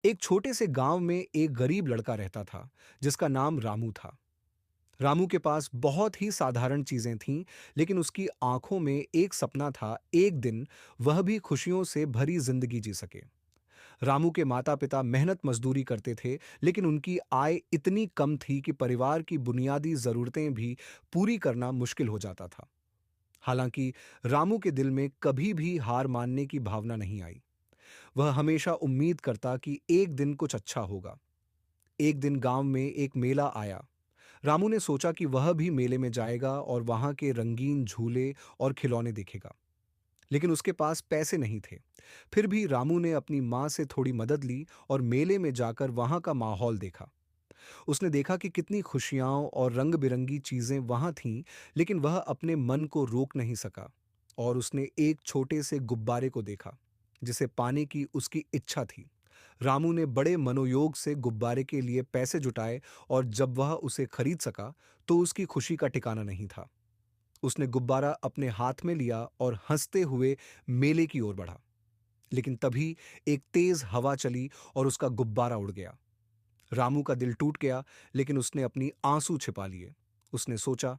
एक छोटे से गांव में एक गरीब लड़का रहता था जिसका नाम रामू था। रामू के पास बहुत ही साधारण चीजें थीं, लेकिन उसकी आंखों में एक सपना था, एक दिन वह भी खुशियों से भरी जिंदगी जी सके। रामू के माता पिता मेहनत मजदूरी करते थे, लेकिन उनकी आय इतनी कम थी कि परिवार की बुनियादी जरूरतें भी पूरी करना मुश्किल हो जाता था। हालांकि रामू के दिल में कभी भी हार मानने की भावना नहीं आई। वह हमेशा उम्मीद करता कि एक दिन कुछ अच्छा होगा। एक दिन गांव में एक मेला आया। रामू ने सोचा कि वह भी मेले में जाएगा और वहां के रंगीन झूले और खिलौने देखेगा। लेकिन उसके पास पैसे नहीं थे। फिर भी रामू ने अपनी माँ से थोड़ी मदद ली और मेले में जाकर वहां का माहौल देखा। उसने देखा कि कितनी खुशियां और रंग बिरंगी चीजें वहां थीं, लेकिन वह अपने मन को रोक नहीं सका। और उसने एक छोटे से गुब्बारे को देखा जिसे पाने की उसकी इच्छा थी। रामू ने बड़े मनोयोग से गुब्बारे के लिए पैसे जुटाए, और जब वह उसे खरीद सका तो उसकी खुशी का ठिकाना नहीं था। उसने गुब्बारा अपने हाथ में लिया और हंसते हुए मेले की ओर बढ़ा। लेकिन तभी एक तेज हवा चली और उसका गुब्बारा उड़ गया। रामू का दिल टूट गया, लेकिन उसने अपनी आंसू छिपा लिए। उसने सोचा,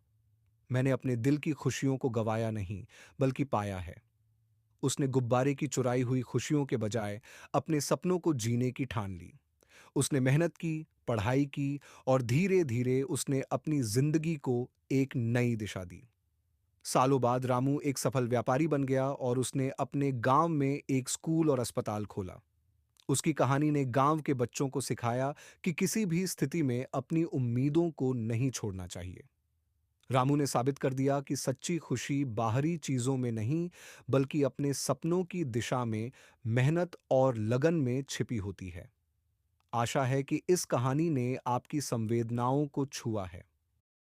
मैंने अपने दिल की खुशियों को गवाया नहीं, बल्कि पाया है। उसने गुब्बारे की चुराई हुई खुशियों के बजाय अपने सपनों को जीने की ठान ली। उसने मेहनत की, पढ़ाई की, और धीरे धीरे उसने अपनी जिंदगी को एक नई दिशा दी। सालों बाद रामू एक सफल व्यापारी बन गया और उसने अपने गांव में एक स्कूल और अस्पताल खोला। उसकी कहानी ने गांव के बच्चों को सिखाया कि किसी भी स्थिति में अपनी उम्मीदों को नहीं छोड़ना चाहिए। रामू ने साबित कर दिया कि सच्ची खुशी बाहरी चीजों में नहीं, बल्कि अपने सपनों की दिशा में मेहनत और लगन में छिपी होती है। आशा है कि इस कहानी ने आपकी संवेदनाओं को छुआ है